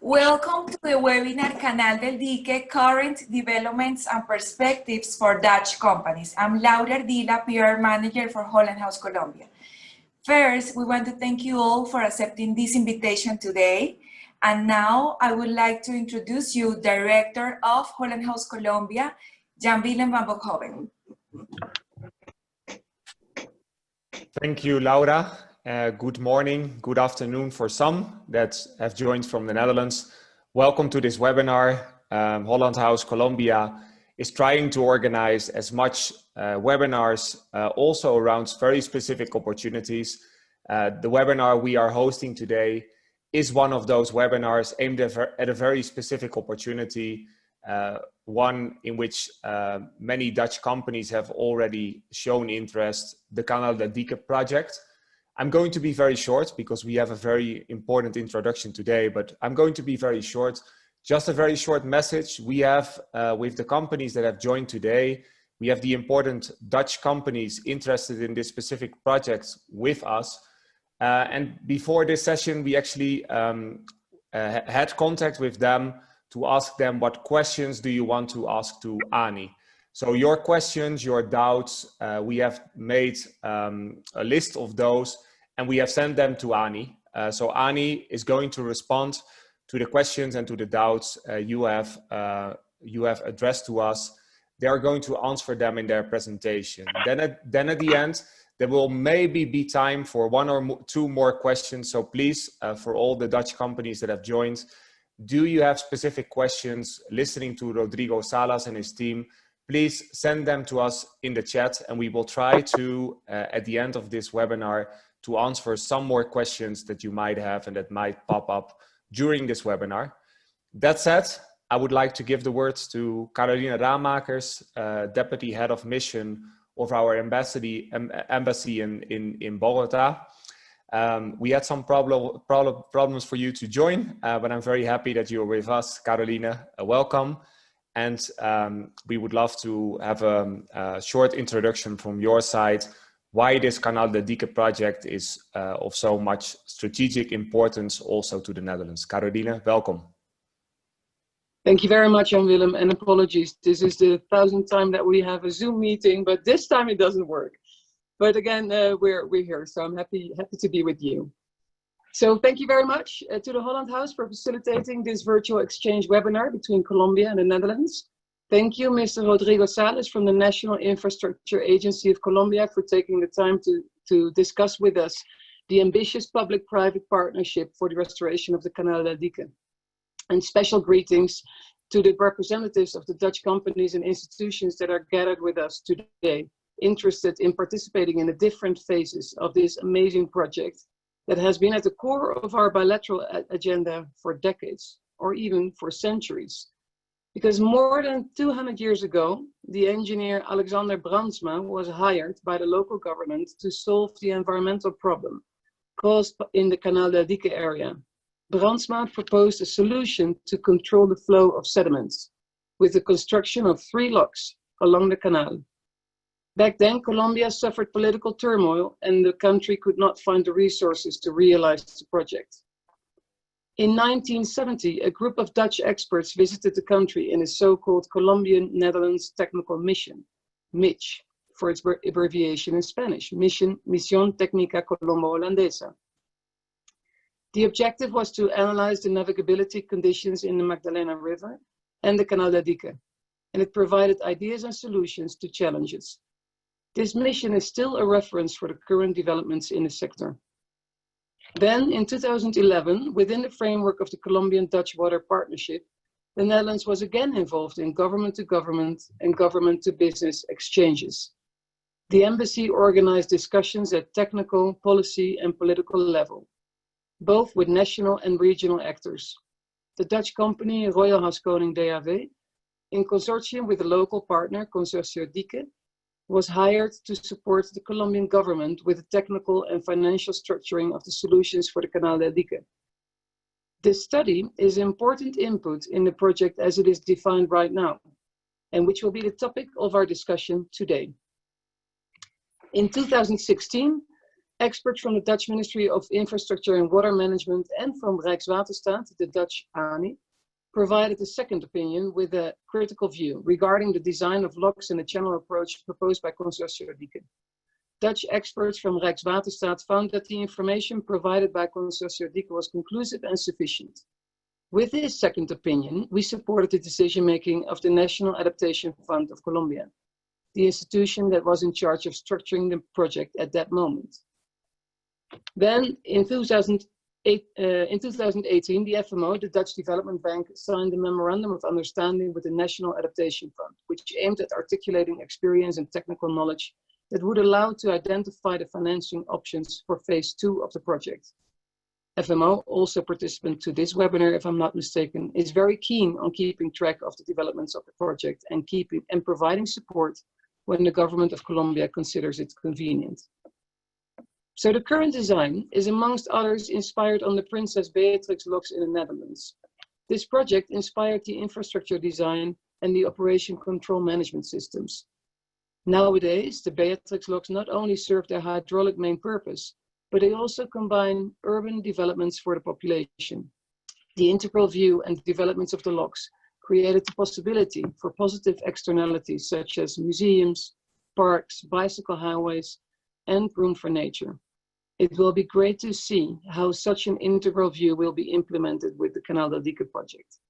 Welcome to the webinar Canal del Dique, Current Developments and Perspectives for Dutch Companies. I'm Laura Ardila, PR Manager for Holland House Colombia. First, we want to thank you all for accepting this invitation today. And now I would like to introduce you Director of Holland House Colombia, Jan-Willem van Bokhoven. Thank you, Laura. Good morning, good afternoon for some that have joined from the Netherlands. Welcome to this webinar. Holland House Colombia is trying to organize as much webinars also around very specific opportunities. The webinar we are hosting today is one of those webinars aimed at a very specific opportunity, one in which many Dutch companies have already shown interest, the CANAL DEL DIQUE project. I'm going to be very short because we have a very important introduction today, but I'm going to be very short. Just a very short message. We have, with the companies that have joined today, we have the important Dutch companies interested in this specific project with us. And before this session, we actually had contact with them to ask them what questions do you want to ask to Ani. So your questions, your doubts, we have made a list of those and we have sent them to Ani. So Ani is going to respond to the questions and to the doubts you have addressed to us. They are going to answer them in their presentation. Then at the end, there will maybe be time for one or two more questions. So please, for all the Dutch companies that have joined, do you have specific questions listening to Rodrigo Salas and his team? Please send them to us in the chat and we will try to, at the end of this webinar, to answer some more questions that you might have and that might pop up during this webinar. That said, I would like to give the words to Caroline Raamakers, Deputy Head of Mission of our embassy in Bogota. We had some problems for you to join, but I'm very happy that you're with us, Caroline. Welcome. And we would love to have a short introduction from your side, why this CANAL DEL DIQUE project is of so much strategic importance also to the Netherlands. Caroline, welcome. Thank you very much, Jan-Willem, and apologies. This is the 1,000th time that we have a Zoom meeting, but this time it doesn't work. But again, we're here, so I'm happy to be with you. So thank you very much to the Holland House for facilitating this virtual exchange webinar between Colombia and the Netherlands. Thank you, Mr. Rodrigo Salas from the National Infrastructure Agency of Colombia for taking the time to discuss with us the ambitious public-private partnership for the restoration of the CANAL DEL DIQUE. And special greetings to the representatives of the Dutch companies and institutions that are gathered with us today, interested in participating in the different phases of this amazing project that has been at the core of our bilateral agenda for decades, or even for centuries. Because more than 200 years ago, the engineer Alexander Brandsma was hired by the local government to solve the environmental problem caused in the CANAL DEL DIQUE area. Brandsma proposed a solution to control the flow of sediments with the construction of 3 locks along the canal. Back then, Colombia suffered political turmoil and the country could not find the resources to realize the project. In 1970, a group of Dutch experts visited the country in a so-called Colombian Netherlands Technical Mission, MITCH, for its abbreviation in Spanish, Misión Técnica Colombo-Holandesa. The objective was to analyze the navigability conditions in the Magdalena River and the CANAL DEL DIQUE, and it provided ideas and solutions to challenges. This mission is still a reference for the current developments in the sector. Then, in 2011, within the framework of the Colombian-Dutch Water Partnership, the Netherlands was again involved in government-to-government and government-to-business exchanges. The embassy organized discussions at technical, policy, and political level, both with national and regional actors. The Dutch company Royal House Koning DAV, in consortium with the local partner Consorcio Dique, was hired to support the Colombian government with the technical and financial structuring of the solutions for the CANAL DEL DIQUE. This study is important input in the project as it is defined right now, and which will be the topic of our discussion today. In 2016, Experts from the Dutch Ministry of Infrastructure and Water Management and from Rijkswaterstaat, the Dutch ANI, provided a second opinion with a critical view regarding the design of locks and the channel approach proposed by Consortium Dique. Dutch experts from Rijkswaterstaat found that the information provided by Consortium Dique was conclusive and sufficient. With this second opinion, we supported the decision-making of the National Adaptation Fund of Colombia, the institution that was in charge of structuring the project at that moment. Then, in 2018, the FMO, the Dutch Development Bank, signed a Memorandum of Understanding with the National Adaptation Fund, which aimed at articulating experience and technical knowledge that would allow to identify the financing options for phase 2 of the project. FMO, also participant to this webinar, if I'm not mistaken, is very keen on keeping track of the developments of the project and providing support when the government of Colombia considers it convenient. So the current design is, amongst others, inspired on the Princess Beatrix locks in the Netherlands. This project inspired the infrastructure design and the operation control management systems. Nowadays, the Beatrix locks not only serve their hydraulic main purpose, but they also combine urban developments for the population. The integral view and developments of the locks created the possibility for positive externalities such as museums, parks, bicycle highways, and room for nature. It will be great to see how such an integral view will be implemented with the CANAL DEL DIQUE project.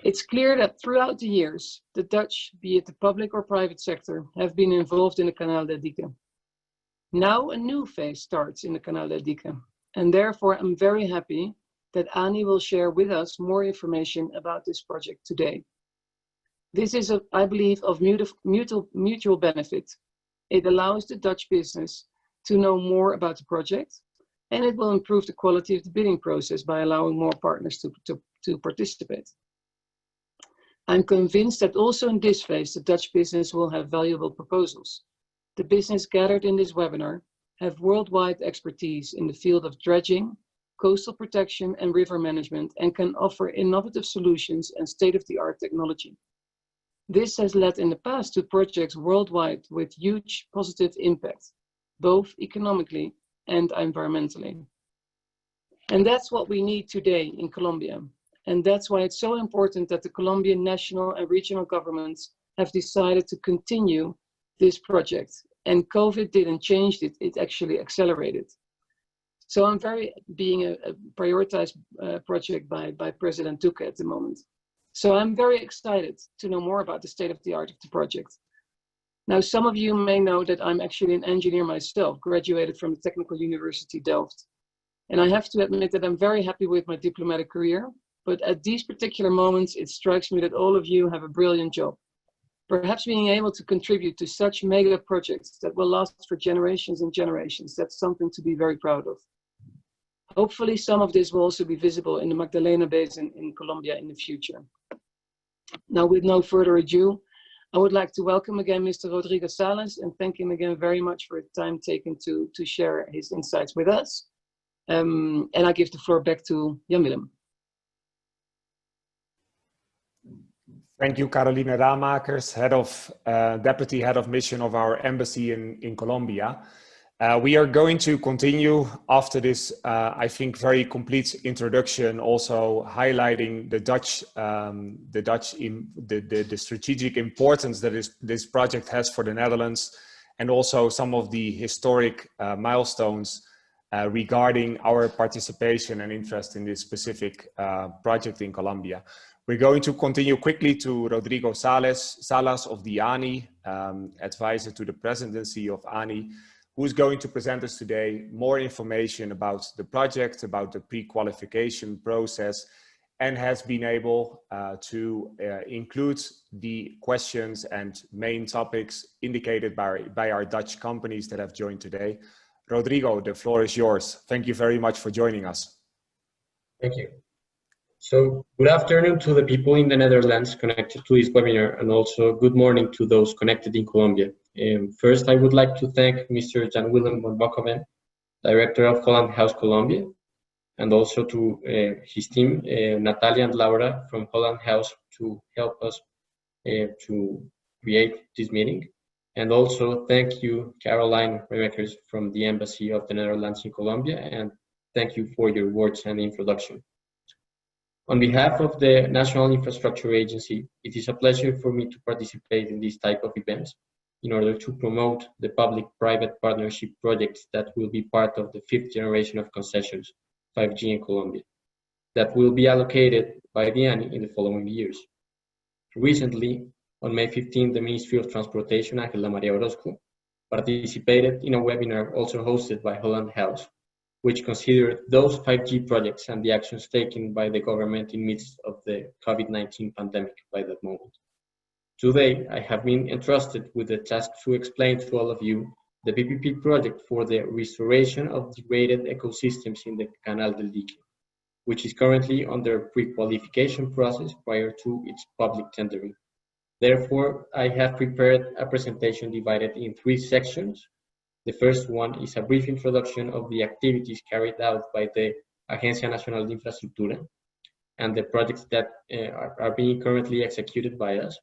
It's clear that throughout the years, the Dutch, be it the public or private sector, have been involved in the CANAL DEL DIQUE. Now a new phase starts in the CANAL DEL DIQUE, and therefore I'm very happy that Ani will share with us more information about this project today. This is, I believe, of mutual benefit. It allows the Dutch business to know more about the project, and it will improve the quality of the bidding process by allowing more partners to participate. I'm convinced that also in this phase, the Dutch business will have valuable proposals. The business gathered in this webinar have worldwide expertise in the field of dredging, coastal protection, and river management, and can offer innovative solutions and state-of-the-art technology. This has led in the past to projects worldwide with huge positive impact, both economically and environmentally. And that's what we need today in Colombia. And that's why it's so important that the Colombian national and regional governments have decided to continue this project. And COVID didn't change it, it actually accelerated. So I'm very being a prioritized project by President Duque at the moment. So I'm very excited to know more about the state of the art of the project. Now, some of you may know that I'm actually an engineer myself, graduated from the Technical University Delft. And I have to admit that I'm very happy with my diplomatic career, but at these particular moments, it strikes me that all of you have a brilliant job. Perhaps being able to contribute to such mega projects that will last for generations and generations, that's something to be very proud of. Hopefully some of this will also be visible in the Magdalena Basin in Colombia in the future. Now, with no further ado, I would like to welcome again Mr. Rodrigo Sales and thank him again very much for the time taken to share his insights with us. And I give the floor back to Jan-Willem. Thank you, Carolina Raamakers, Deputy Head of Mission of our Embassy in Colombia. We are going to continue after this, I think, very complete introduction, also highlighting the strategic importance that this project has for the Netherlands, and also some of the historic milestones regarding our participation and interest in this specific project in Colombia. We're going to continue quickly to Rodrigo Salas of the ANI, advisor to the presidency of ANI, who's going to present us today more information about the project, about the pre-qualification process, and has been able to include the questions and main topics indicated by our Dutch companies that have joined today. Rodrigo, the floor is yours. Thank you very much for joining us. Thank you. So good afternoon to the people in the Netherlands connected to this webinar, and also good morning to those connected in Colombia. First, I would like to thank Mr. Jan-Willem van Bockhoven, Director of Holland House Colombia, and also to his team, Natalia and Laura from Holland House, to help us to create this meeting. And also thank you, Caroline Remeckers from the Embassy of the Netherlands in Colombia, and thank you for your words and introduction. On behalf of the National Infrastructure Agency, it is a pleasure for me to participate in this type of events in order to promote the public-private partnership projects that will be part of the 5th generation of concessions, 5G in Colombia, that will be allocated by the ANI in the following years. Recently, on May 15, the Ministry of Transportation, Ángela María Orozco, participated in a webinar also hosted by Holland House, which considered those 5G projects and the actions taken by the government in midst of the COVID-19 pandemic by that moment. Today, I have been entrusted with the task to explain to all of you the Ppp project for the restoration of degraded ecosystems in the CANAL del Dique, which is currently under pre-qualification process prior to its public tendering. Therefore, I have prepared a presentation divided in 3 sections. The first one is a brief introduction of the activities carried out by the Agencia Nacional de Infraestructura and the projects that are being currently executed by us.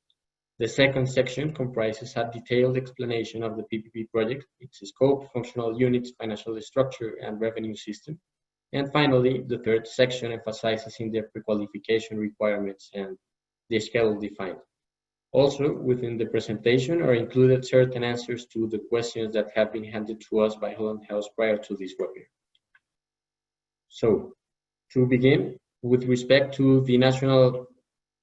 The second section comprises a detailed explanation of the Ppp project, its scope, functional units, financial structure, and revenue system. And finally, the third section emphasizes in the pre-qualification requirements and the schedule defined. Also, within the presentation are included certain answers to the questions that have been handed to us by Holland House prior to this webinar. So, to begin, with respect to the National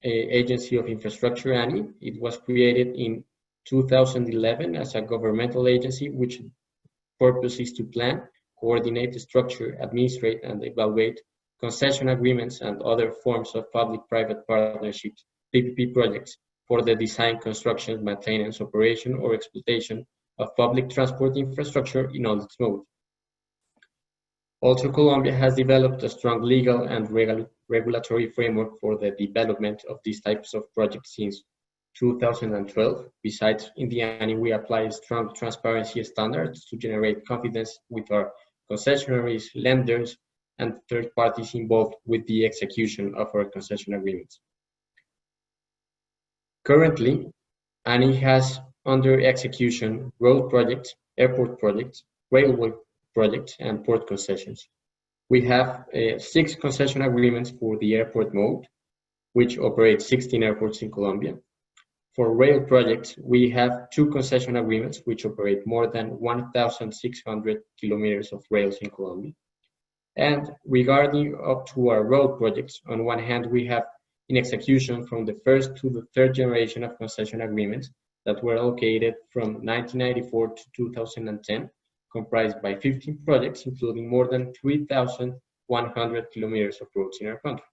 Agency of Infrastructure, ANI, it was created in 2011 as a governmental agency which purpose is to plan, coordinate, structure, administrate, and evaluate concession agreements and other forms of public-private partnerships, PPP projects, for the design, construction, maintenance, operation, or exploitation of public transport infrastructure in all its modes. Also, Colombia has developed a strong legal and regulatory framework for the development of these types of projects since 2012. Besides, in the ANI, we apply strong transparency standards to generate confidence with our concessionaries, lenders, and third parties involved with the execution of our concession agreements. Currently, ANI has under execution road projects, airport projects, railway projects, and port concessions. We have 6 concession agreements for the airport mode, which operates 16 airports in Colombia. For rail projects, we have 2 concession agreements, which operate more than 1,600 kilometers of rails in Colombia. And regarding up to our road projects, on one hand, we have in execution from the 1st to the 3rd generation of concession agreements that were allocated from 1994 to 2010, comprised by 15 projects, including more than 3,100 kilometers of roads in our country.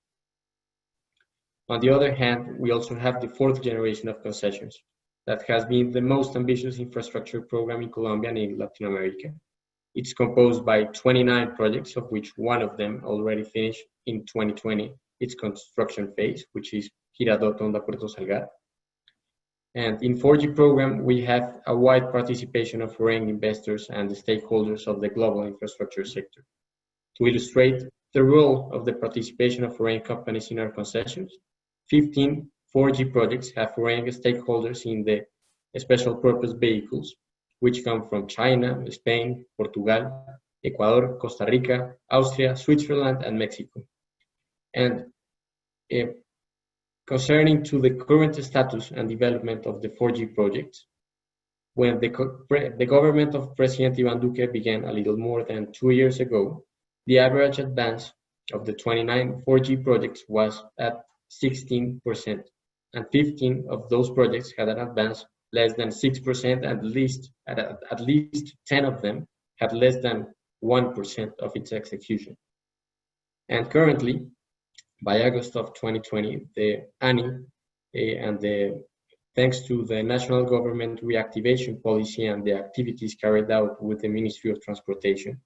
On the other hand, we also have the 4th generation of concessions that has been the most ambitious infrastructure program in Colombia and in Latin America. It's composed by 29 projects, of which one of them already finished in 2020, its construction phase, which is Girardot-Onda-Puerto Salgar. And in 4G program, we have a wide participation of foreign investors and the stakeholders of the global infrastructure sector. To illustrate the role of the participation of foreign companies in our concessions, 15 4G projects have foreign stakeholders in the special purpose vehicles, which come from China, Spain, Portugal, Ecuador, Costa Rica, Austria, Switzerland, and Mexico. And concerning to the current status and development of the 4G projects, when the government of President Iván Duque began a little more than 2 years ago, the average advance of the 29 4G projects was at 16%, and 15 of those projects had an advance less than 6%, and at least 10 of them had less than 1% of its execution. And currently, by August of 2020, the ANI, thanks to the national government reactivation policy and the activities carried out with the Ministry of Transportation,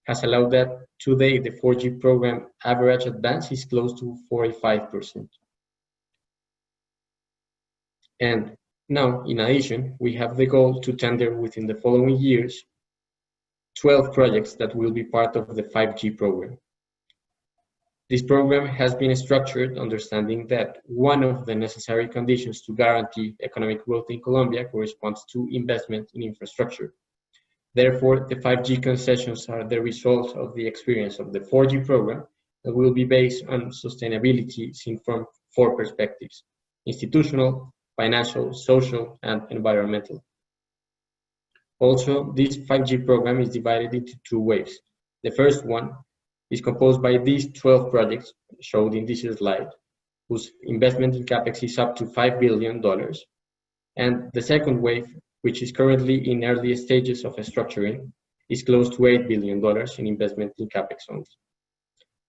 has allowed that today the 4G program average advance is close to 45%. And now, in addition, we have the goal to tender within the following years 12 projects that will be part of the 5G program. This program has been structured understanding that one of the necessary conditions to guarantee economic growth in Colombia corresponds to investment in infrastructure. Therefore, the 5G concessions are the result of the experience of the 4G program that will be based on sustainability seen from 4 perspectives: institutional, financial, social, and environmental. Also, this 5G program is divided into 2 waves. The first one is composed by these 12 projects showed in this slide, whose investment in Capex is up to $5 billion. And the second wave, which is currently in early stages of structuring, is close to $8 billion in investment in Capex only.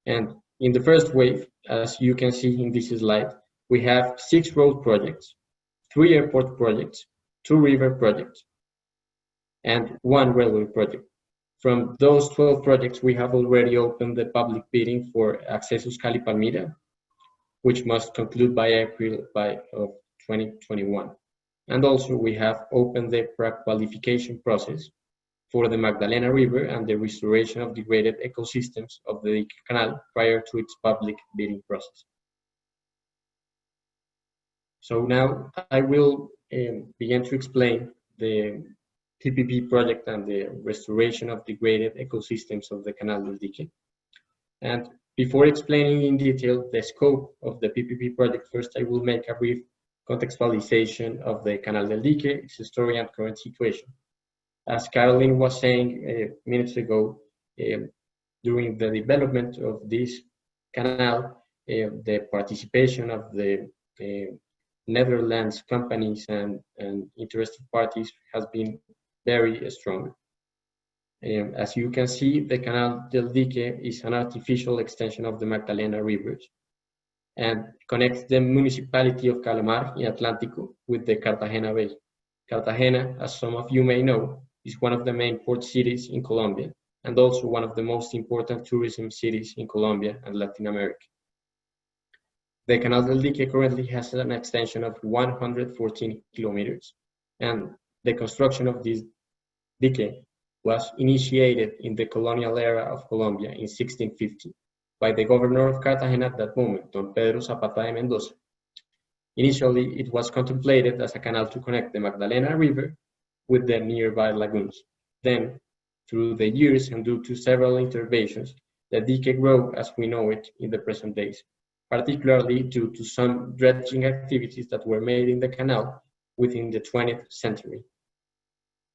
And in the first wave, as you can see in this slide, we have 6 road projects, 3 airport projects, 2 river projects, and 1 railway project. From those 12 projects, we have already opened the public bidding for Accesos Cali Palmira, which must conclude by April of 2021. And also we have opened the Prequalification Process for the Magdalena River and the restoration of degraded ecosystems of the Dique Canal prior to its public bidding process. So now I will begin to explain the Ppp project and the restoration of degraded ecosystems of the Canal del Dique. And before explaining in detail the scope of the Ppp project, first I will make a brief contextualization of the Canal del Dique, its story and current situation. As Caroline was saying minutes ago, during the development of this canal, the participation of the Netherlands companies and interested parties has been very strong. As you can see, the Canal del Dique is an artificial extension of the Magdalena rivers and connects the municipality of Calamar in Atlántico with the Cartagena Bay. Cartagena, as some of you may know, is one of the main port cities in Colombia and also one of the most important tourism cities in Colombia and Latin America. The Canal del Dique currently has an extension of 114 kilometers, and the construction of this dique was initiated in the colonial era of Colombia in 1650 by the governor of Cartagena at that moment, Don Pedro Zapata de Mendoza. Initially, it was contemplated as a canal to connect the Magdalena River with the nearby lagoons. Then, through the years and due to several interventions, the dique grew as we know it in the present days, particularly due to some dredging activities that were made in the canal within the 20th century.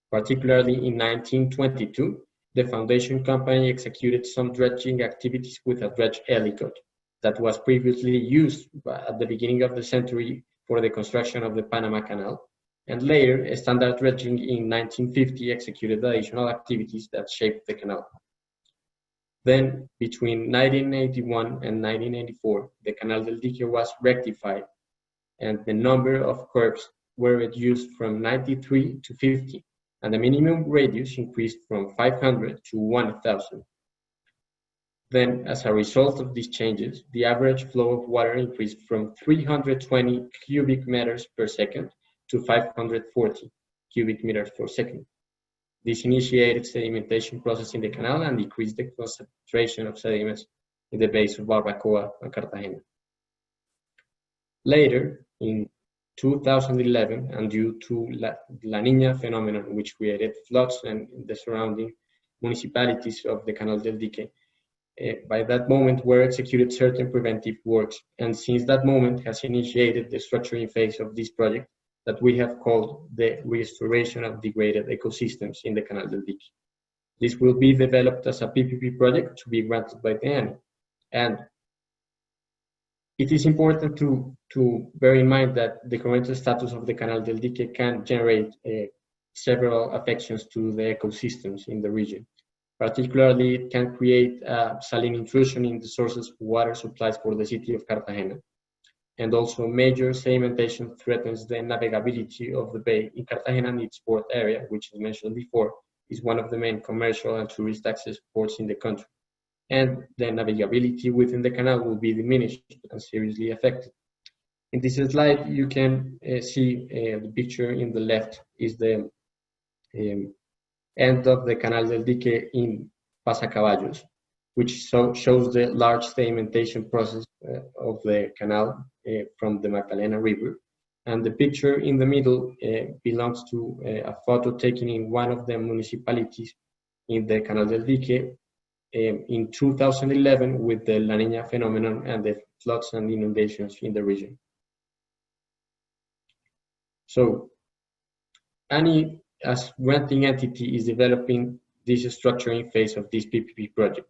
Particularly in 1922, the foundation company executed some dredging activities with a dredge helicopter that was previously used at the beginning of the century for the construction of the Panama Canal, and later standard dredging in 1950 executed additional activities that shaped the canal. Then, between 1981 and 1984, the Canal del Dique was rectified and the number of curbs were reduced from 93 to 50, and the minimum radius increased from 500 to 1,000. Then, as a result of these changes, the average flow of water increased from 320 cubic meters per second to 540 cubic meters per second. This initiated sedimentation process in the canal and decreased the concentration of sediments in the base of Barbacoa and Cartagena. Later, in 2011, and due to La Niña phenomenon, which created floods in the surrounding municipalities of the Canal del Dique, by that moment were executed certain preventive works, and since that moment has initiated the structuring phase of this project that we have called the restoration of degraded ecosystems in the Canal del Dique. This will be developed as a Ppp project to be granted by the ANI. And it is important to bear in mind that the current status of the Canal del Dique can generate several affections to the ecosystems in the region. Particularly, it can create saline intrusion in the sources of water supplies for the city of Cartagena. And also major sedimentation threatens the navigability of the bay in Cartagena and its port area, which as mentioned before, is one of the main commercial and tourist access ports in the country. And the navigability within the canal will be diminished and seriously affected. In this slide, you can see the picture in the left is the end of the Canal del Dique in Pasacaballos. which shows the large sedimentation process of the canal from the Magdalena River. And the picture in the middle belongs to a photo taken in one of the municipalities in the Canal del Dique in 2011 with the La Niña phenomenon and the floods and inundations in the region. So, ANI, as granting entity, is developing this structuring phase of this PPP project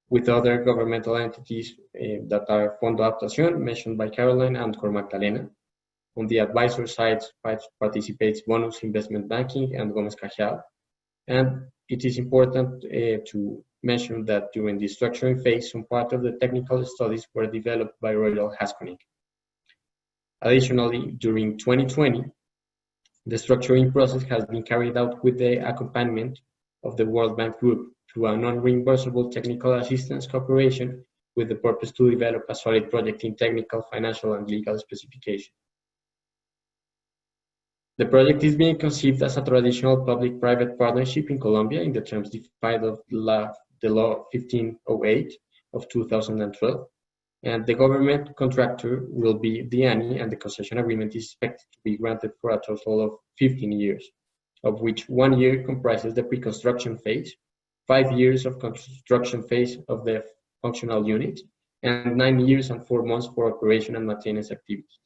with other governmental entities that are Fondo Adaptación, mentioned by Caroline, and Cor Magdalena. On the advisor side participates Bonus Investment Banking and Gómez Cajial. And it is important to mention that during the structuring phase, some part of the technical studies were developed by Royal Haskoning. Additionally, during 2020, the structuring process has been carried out with the accompaniment of the World Bank Group through a non-reimbursable technical assistance cooperation with the purpose to develop a solid project in technical, financial, and legal specification. The project is being conceived as a traditional public-private partnership in Colombia in the terms defined of the Law 1508 of 2012, and the government contractor will be the ANI, and the concession agreement is expected to be granted for a total of 15 years, of which 1 year comprises the pre-construction phase, 5 years of construction phase of the functional unit, and 9 years and 4 months for operation and maintenance activities.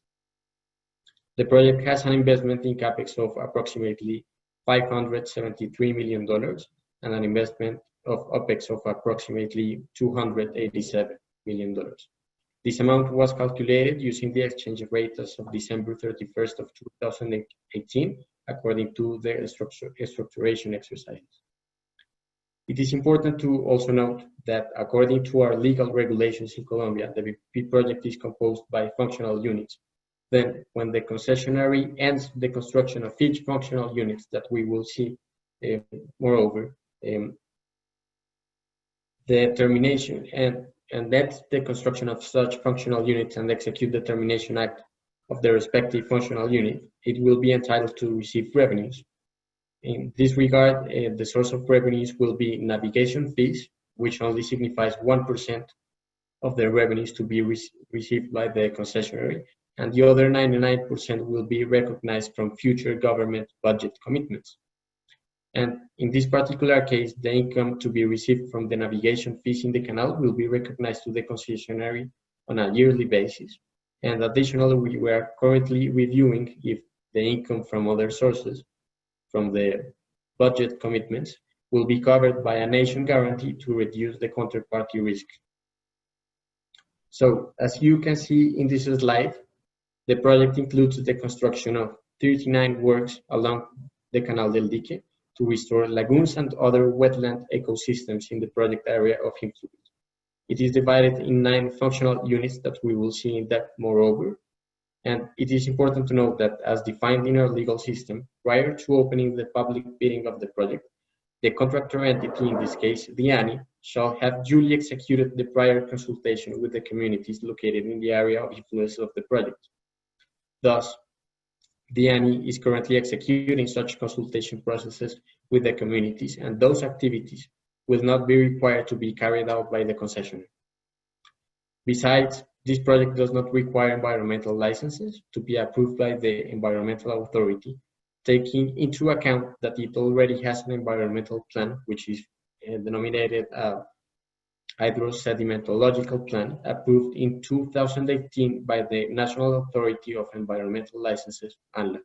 The project has an investment in Capex of approximately $573 million and an investment of OPEX of approximately $287 million. This amount was calculated using the exchange rate as of December 31st of 2018, according to the structuration exercises. It is important to also note that according to our legal regulations in Colombia, the Ppp project is composed by functional units. Then, when the concessionary ends the construction of each functional unit that we will see, moreover, the termination and that's the construction of such functional units and execute the termination act of the respective functional unit, it will be entitled to receive revenues. In this regard, the source of revenues will be navigation fees, which only signifies 1% of the revenues to be received by the concessionary, and the other 99% will be recognized from future government budget commitments. And in this particular case, the income to be received from the navigation fees in the canal will be recognized to the concessionary on a yearly basis. And additionally, we are currently reviewing if the income from other sources, from the budget commitments, will be covered by a nation guarantee to reduce the counterparty risk. So, as you can see in this slide, the project includes the construction of 39 works along the Canal del Dique to restore lagoons and other wetland ecosystems in the project area of influence. It is divided in 9 functional units that we will see in depth moreover. And it is important to note that as defined in our legal system, prior to opening the public bidding of the project, the contractor entity, in this case, the ANI, shall have duly executed the prior consultation with the communities located in the area of influence of the project. Thus, the ANI is currently executing such consultation processes with the communities, and those activities will not be required to be carried out by the concessionaire. Besides, this project does not require environmental licenses to be approved by the environmental authority, taking into account that it already has an environmental plan, which is denominated hydrosedimentological plan, approved in 2018 by the National Authority of Environmental Licenses, ANLA.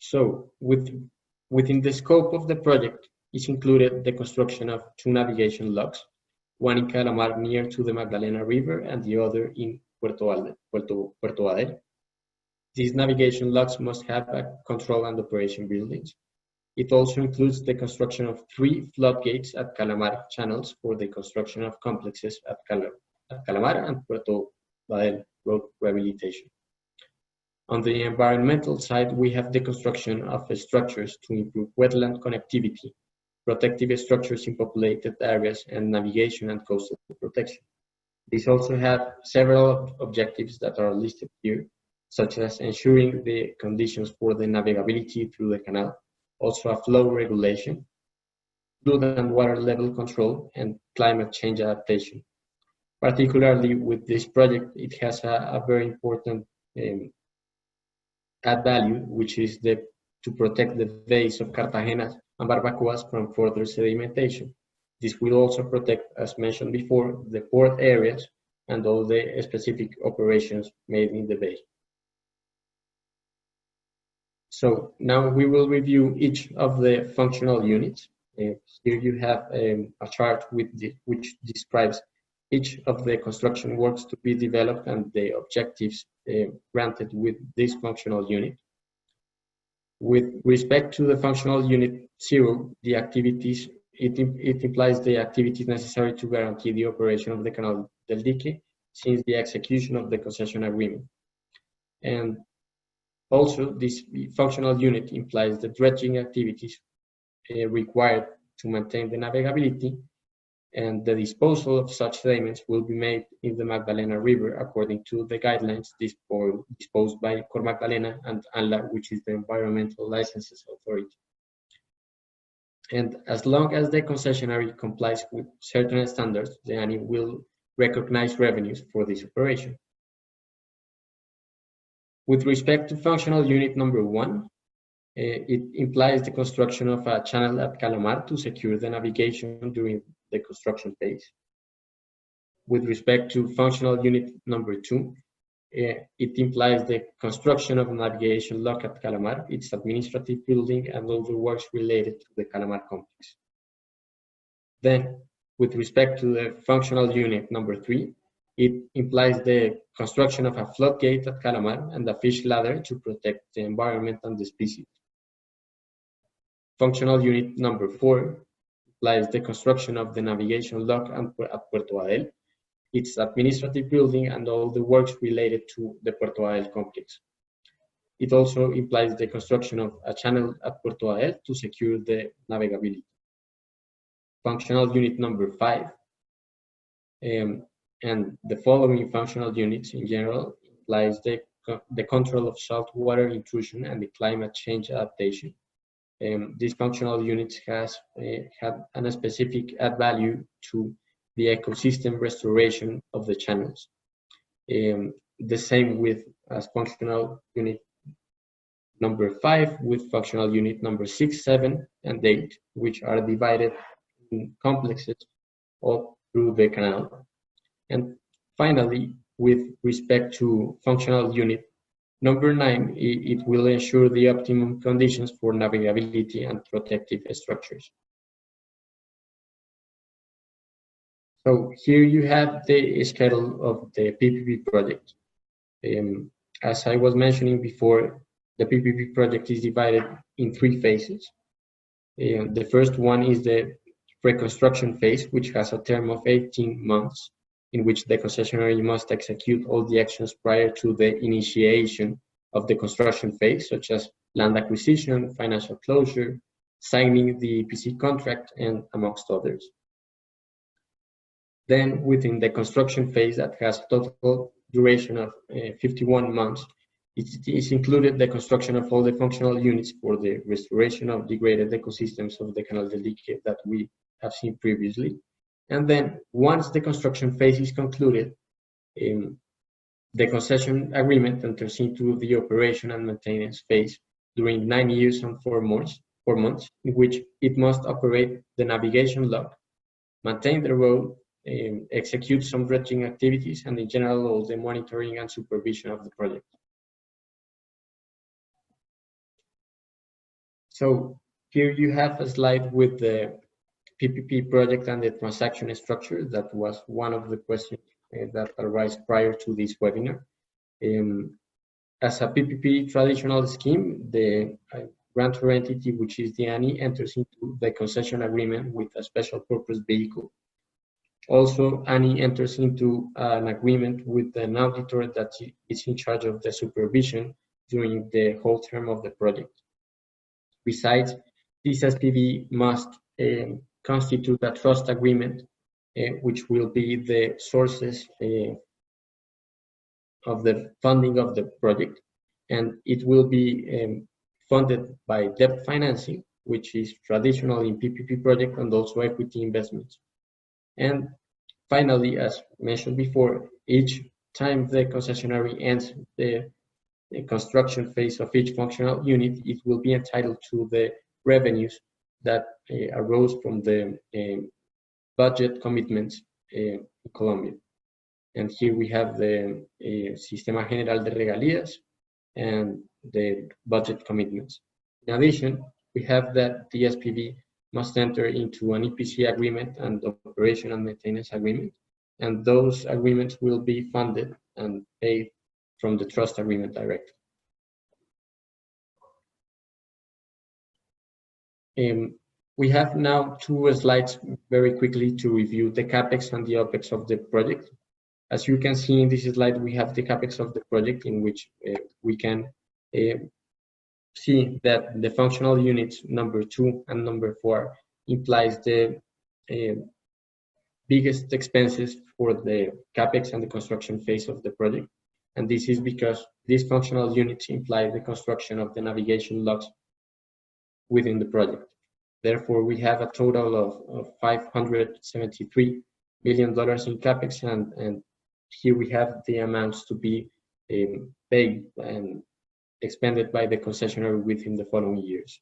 So, within the scope of the project is included the construction of 2 navigation locks, one in Calamar near to the Magdalena River and the other in Puerto Badel. These navigation locks must have a control and operation buildings. It also includes the construction of 3 floodgates at Calamar channels for the construction of complexes at Calamar and Puerto Badel road rehabilitation. On the environmental side, we have the construction of structures to improve wetland connectivity, protective structures in populated areas, and navigation and coastal protection. These also have several objectives that are listed here, such as ensuring the conditions for the navigability through the canal, also a flow regulation, flood and water level control, and climate change adaptation. Particularly with this project, it has a very important add value, which is to protect the bays of Cartagena and Barbacoas from further sedimentation. This will also protect, as mentioned before, the port areas and all the specific operations made in the bay. So now we will review each of the functional units. Here you have a chart which describes each of the construction works to be developed and the objectives granted with this functional unit. With respect to the functional unit 0, the activities, it implies the activities necessary to guarantee the operation of the Canal del Dique since the execution of the concession agreement. And also, this functional unit implies the dredging activities required to maintain the navigability, and the disposal of such sediments will be made in the Magdalena River according to the guidelines disposed by Cor Magdalena and ANLA, which is the Environmental Licenses Authority. And as long as the concessionary complies with certain standards, the ANI will recognize revenues for this operation. With respect to functional unit number 1, it implies the construction of a channel at Calamar to secure the navigation during the construction phase. With respect to functional unit number 2, it implies the construction of a navigation lock at Calamar, its administrative building, and all the works related to the Calamar complex. Then, with respect to the functional unit number 3, it implies the construction of a floodgate at Calamar and a fish ladder to protect the environment and the species. Functional unit number 4 implies the construction of the navigation lock at Puerto Adel, its administrative building, and all the works related to the Puerto Adel complex. It also implies the construction of a channel at Puerto Adel to secure the navigability. Functional unit number 5 and the following functional units in general implies the control of saltwater intrusion and the climate change adaptation. These functional units have a specific add value to the ecosystem restoration of the channels. The same with as functional unit number 5 with functional unit number 6, 7, and 8, which are divided in complexes all through the canal. And finally, with respect to functional unit number 9, it will ensure the optimum conditions for navigability and protective structures. So here you have the schedule of the PPP project. As I was mentioning before, the PPP project is divided in 3 phases. The first one is the Reconstruction Phase, which has a term of 18 months, in which the concessionary must execute all the actions prior to the initiation of the construction phase, such as land acquisition, financial closure, signing the EPC contract, and amongst others. Then within the construction phase that has a total duration of 51 months, it is included the construction of all the functional units for the restoration of degraded ecosystems of the Canal del Dique that we have seen previously. And then once the construction phase is concluded, the concession agreement enters into the operation and maintenance phase during 9 years and 4 months, in which it must operate the navigation lock, maintain the road, execute some dredging activities, and in general all the monitoring and supervision of the project. So here you have a slide with the PPP project and the transaction structure. That was one of the questions that arose prior to this webinar. As a PPP traditional scheme, the grantor entity, which is the ANI, enters into the concession agreement with a special purpose vehicle. Also, ANI enters into an agreement with an auditor that is in charge of the supervision during the whole term of the project. Besides, this SPV must constitute a trust agreement, which will be the sources of the funding of the project, and it will be funded by debt financing which is traditional in PPP project and also equity investments. And finally, as mentioned before, each time the concessionary ends the construction phase of each functional unit, it will be entitled to the revenues that arose from the budget commitments in Colombia. And here we have the Sistema General de Regalías and the budget commitments. In addition, we have that the SPV must enter into an EPC agreement and operation and maintenance agreement, and those agreements will be funded and paid from the trust agreement directly. We have now two slides very quickly to review the Capex and the Opex of the project. As you can see in this slide, we have the Capex of the project, in which we can see that the functional units number 2 and number 4 implies the biggest expenses for the Capex and the construction phase of the project. And this is because these functional units imply the construction of the navigation locks within the project. Therefore, we have a total of $573 million in Capex, and here we have the amounts to be paid and expended by the concessionary within the following years.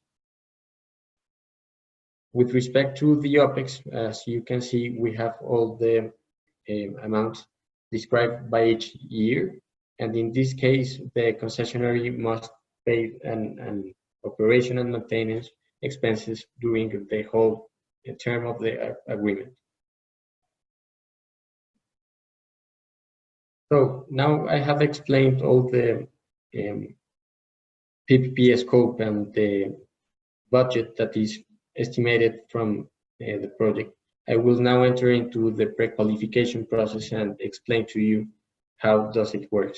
With respect to the OPEX, as you can see, we have all the amounts described by each year, and in this case, the concessionary must pay an operation and maintenance expenses during the whole term of the agreement. So now I have explained all the PPP scope and the budget that is estimated from the project. I will now enter into the pre-qualification process and explain to you how does it work.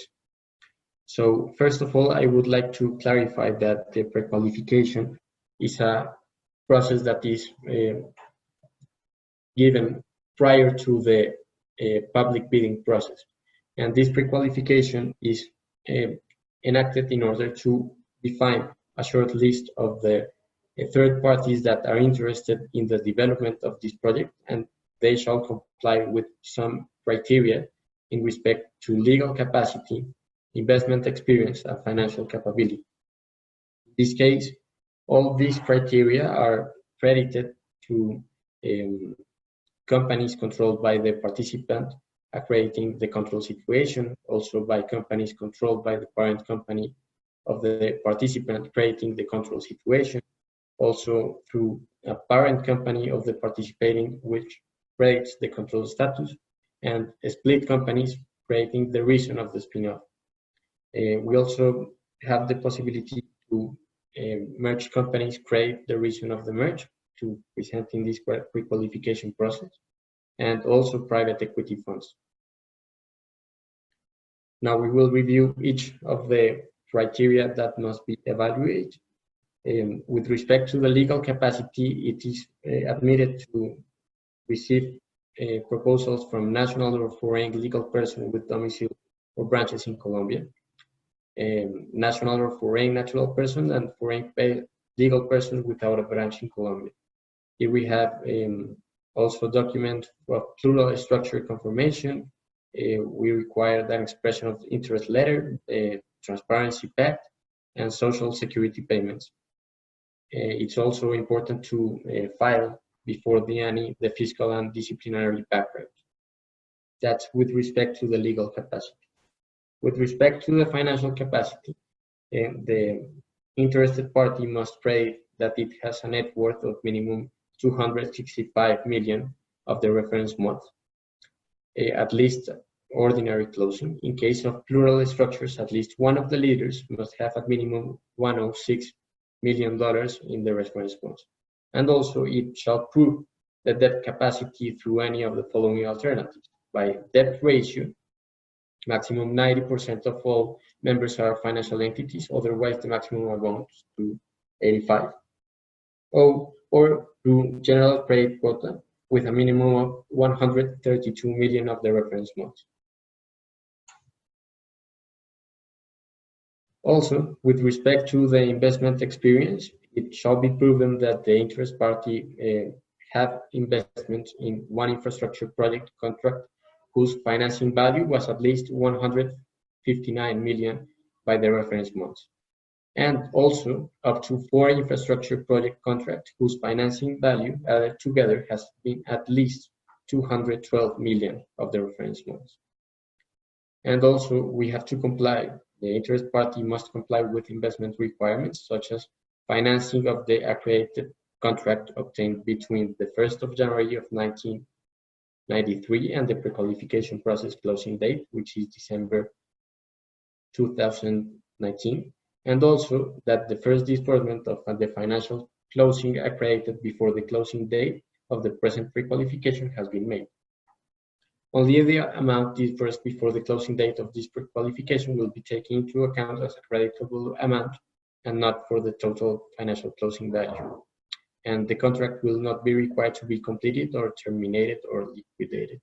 So first of all, I would like to clarify that the pre-qualification is a process that is given prior to the public bidding process. And this pre-qualification is enacted in order to define a short list of the third parties that are interested in the development of this project, and they shall comply with some criteria in respect to legal capacity, investment experience, and financial capability. In this case, all these criteria are credited to companies controlled by the participant, accrediting the control situation, also by companies controlled by the parent company of the participant, creating the control situation, also through a parent company of the participating, which creates the control status, and split companies creating the reason of the spin-off. We also have the possibility to merge companies, create the reason of the merge, to present in this pre-qualification process, and also private equity funds. Now we will review each of the criteria that must be evaluated. With respect to the legal capacity, it is admitted to receive proposals from national or foreign legal person with domicile or branches in Colombia, national or foreign natural person, and foreign legal person without a branch in Colombia. Here we have also document of plural structure confirmation. We require an expression of interest letter, transparency pact, and social security payments. It's also important to file before the fiscal and disciplinary background. That's with respect to the legal capacity. With respect to the financial capacity, the interested party must pray that it has a net worth of minimum 265 million of the reference month, at least ordinary closing. In case of plural structures, at least one of the leaders must have at minimum $106 million in the reference month. And also it shall prove the debt capacity through any of the following alternatives. By debt ratio, maximum 90% of all members are financial entities, otherwise the maximum amounts to 85. Or through general credit quota with a minimum of 132 million of the reference month. Also, with respect to the investment experience, it shall be proven that the interest party have investment in one infrastructure project contract whose financing value was at least 159 million by the reference months, and also up to 4 infrastructure project contracts whose financing value added together has been at least 212 million of the reference months. And also we have to comply, the interest party must comply with investment requirements such as financing of the accredited contract obtained between the 1st of January of 1993 and the pre-qualification process closing date, which is December 2019, and also that the first disbursement of the financial closing accredited before the closing date of the present pre-qualification has been made. Only the amount disbursed before the closing date of this pre-qualification will be taken into account as a creditable amount and not for the total financial closing value. And the contract will not be required to be completed or terminated or liquidated.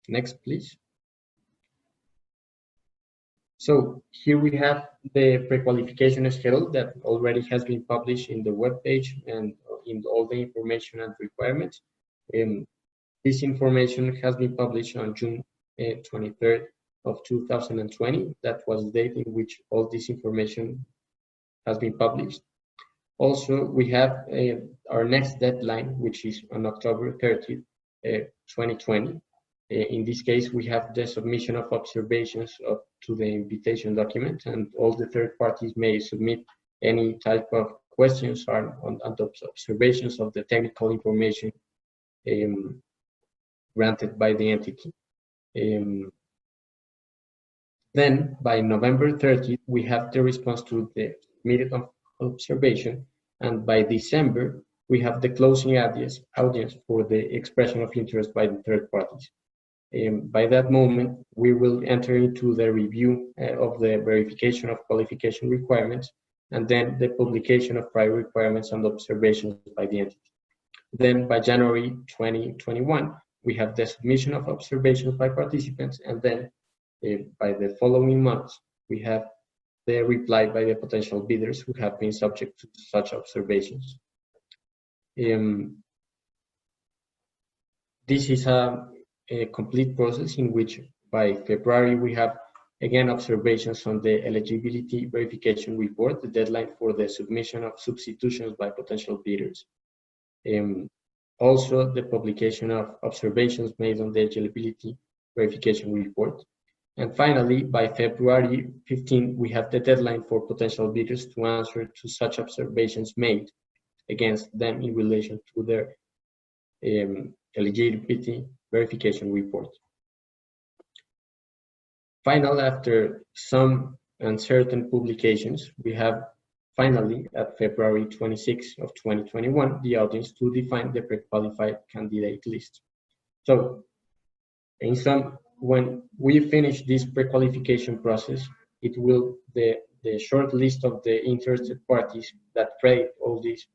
Next, please. So here we have the pre-qualification schedule that already has been published in the webpage and in all the information and requirements. This information has been published on June 23rd of 2020. That was the date in which all this information has been published. Also, we have our next deadline, which is on October 30th, 2020. In this case, we have the submission of observations to the invitation document, and all the third parties may submit any type of questions on the observations of the technical information granted by the entity. Then, by November 30th, we have the response to the submitted observation, and by December, we have the closing audience for the expression of interest by the third parties. By that moment, we will enter into the review of the verification of qualification requirements, and then the publication of prior requirements and observations by the entity. Then by January 2021, we have the submission of observations by participants, and then by the following months, we have the reply by the potential bidders who have been subject to such observations. This is a complete process in which by February we have again observations on the eligibility verification report, the deadline for the submission of substitutions by potential bidders. Also the publication of observations made on the eligibility verification report. And finally, by February 15, we have the deadline for potential bidders to answer to such observations made against them in relation to their eligibility verification report. Finally, after some uncertain publications, we have finally at February 26 of 2021, the audience to define the pre-qualified candidate list. So in sum, when we finish this pre-qualification process, it will, the short list of the interested parties that create all these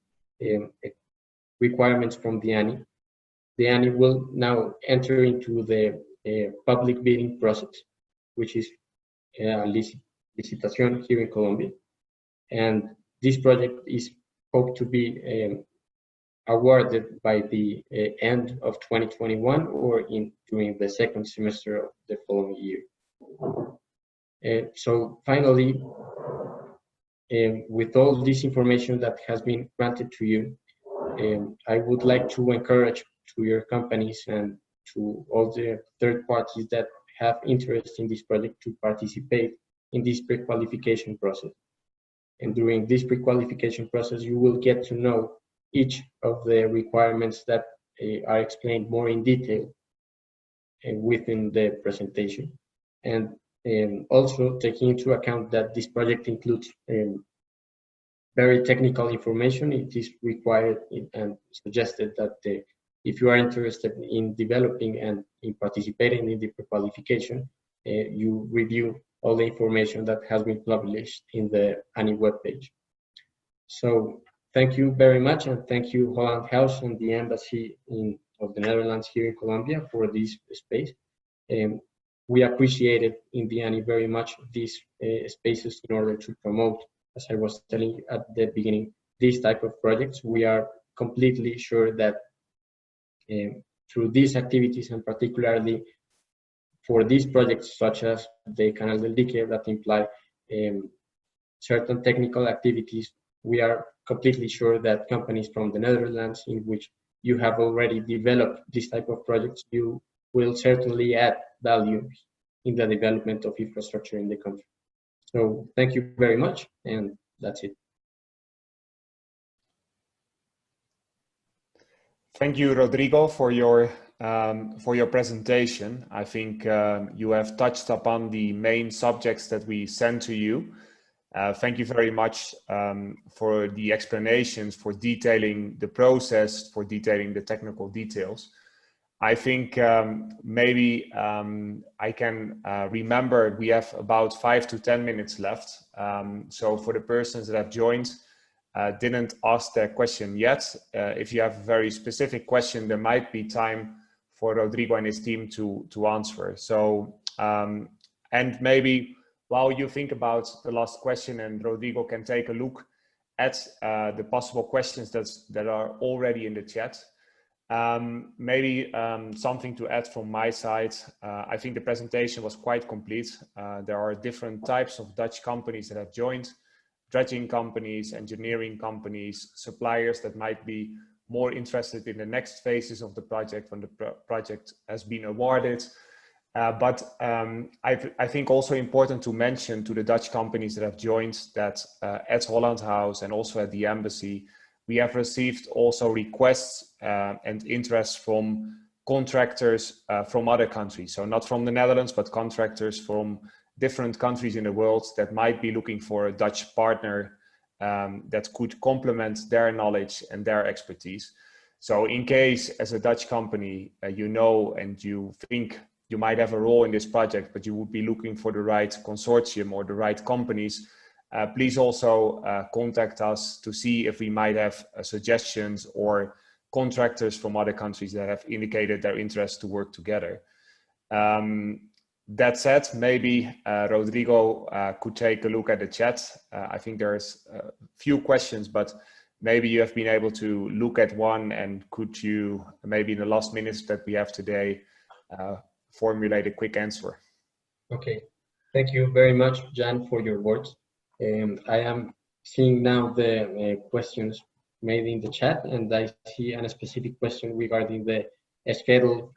requirements from the ANI, will now enter into the public bidding process, which is licitación here in Colombia. And this project is hoped to be awarded by the end of 2021 or during the second semester of the following year. So finally, with all this information that has been granted to you, I would like to encourage to your companies and to all the third parties that have interest in this project to participate in this pre-qualification process. And during this pre-qualification process, you will get to know each of the requirements that are explained more in detail within the presentation. And also taking into account that this project includes very technical information, it is required and suggested that if you are interested in developing and in participating in the pre-qualification, you review all the information that has been published in the ANI webpage. So thank you very much, and thank you Holland House and the Embassy of the Netherlands here in Colombia for this space. we appreciated in the ANI very much these spaces in order to promote, as I was telling you at the beginning, these type of projects. We are completely sure that through these activities, and particularly for these projects such as the CANAL del Dique that imply certain technical activities, we are completely sure that companies from the Netherlands in which you have already developed this type of projects, you will certainly add value in the development of infrastructure in the country. So thank you very much, and that's it. Thank you, Rodrigo, for your presentation. I think you have touched upon the main subjects that we sent to you. Thank you very much for the explanations, for detailing the process, for detailing the technical details. I think maybe I can remember we have about 5 to 10 minutes left. So for the persons that have joined, didn't ask their question yet, if you have a very specific question, there might be time for Rodrigo and his team to answer. So, and maybe while you think about the last question and Rodrigo can take a look at the possible questions that are already in the chat, maybe something to add from my side. I think the presentation was quite complete. There are different types of Dutch companies that have joined: dredging companies, engineering companies, suppliers that might be more interested in the next phases of the project when the project has been awarded. But I think also important to mention to the Dutch companies that have joined that at Holland House and also at the embassy, we have received also requests and interest from contractors from other countries. So not from the Netherlands, but contractors from different countries in the world that might be looking for a Dutch partner that could complement their knowledge and their expertise. So in case as a Dutch company, you know, and you think you might have a role in this project, but you would be looking for the right consortium or the right companies, please also contact us to see if we might have suggestions or contractors from other countries that have indicated their interest to work together. That said, maybe Rodrigo could take a look at the chat. I think there's a few questions, but maybe you have been able to look at one, and could you maybe in the last minutes that we have today formulate a quick answer? Okay, Thank you very much, Jan, for your words. I am seeing now the questions made in the chat, and I see a specific question regarding the schedule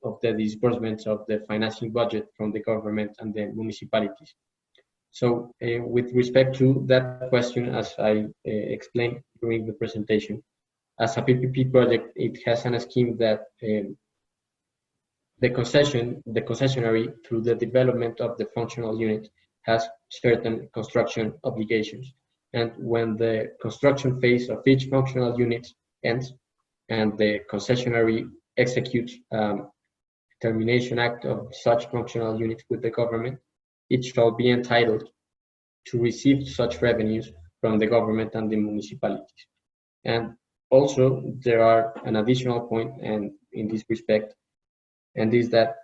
of the disbursements of the financing budget from the government and the municipalities. So with respect to that question, as I explained during the presentation, as a PPP project, it has a scheme that the concessionary, through the development of the functional unit, has certain construction obligations. And when the construction phase of each functional unit ends and the concessionary executes termination act of such functional unit with the government, it shall be entitled to receive such revenues from the government and the municipalities. And also there are an additional point, and in this respect, and is that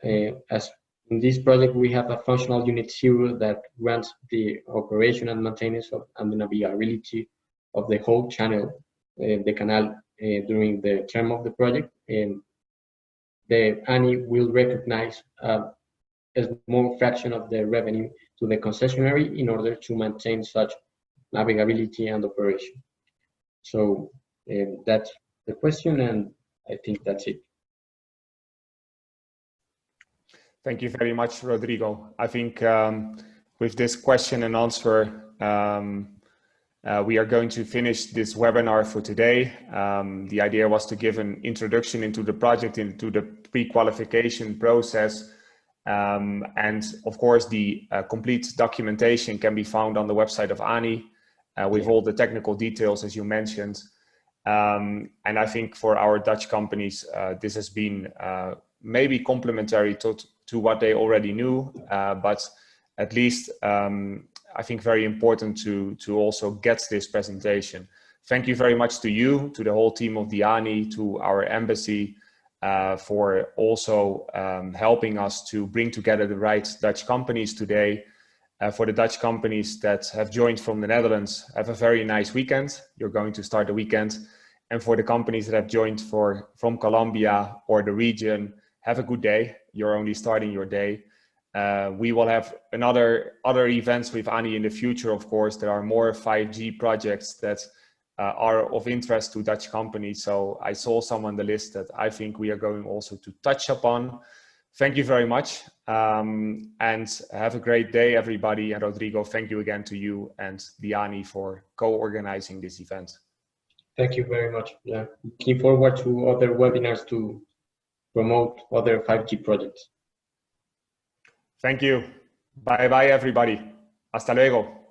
as in this project we have a functional unit 0 that grants the operation and maintenance of and the navigability of the whole channel, the canal, during the term of the project, and the ANI will recognize a small fraction of the revenue to the concessionary in order to maintain such navigability and operation. So that's the question, and I think that's it. Thank you very much, Rodrigo. I think with this question and answer, we are going to finish this webinar for today. The idea was to give an introduction into the project, into the pre-qualification process. And of course, the complete documentation can be found on the website of ANI with all the technical details, as you mentioned. And I think for our Dutch companies, this has been maybe complementary to what they already knew, but at least I think very important to also get this presentation. Thank you very much to you, to the whole team of the ANI, to our embassy, for also helping us to bring together the right Dutch companies today. For the Dutch companies that have joined from the Netherlands, have a very nice weekend. You're going to start the weekend. And for the companies that have joined from Colombia or the region, have a good day. You're only starting your day. We will have other events with Annie in the future, of course. There are more 5G projects that are of interest to Dutch companies. So I saw some on the list that I think we are going also to touch upon. Thank you very much, and have a great day, everybody. And Rodrigo, thank you again to you and Diani for co-organizing this event. Thank you very much. Yeah, looking forward to other webinars to promote other 5G projects. Thank you. Bye bye, everybody. Hasta luego.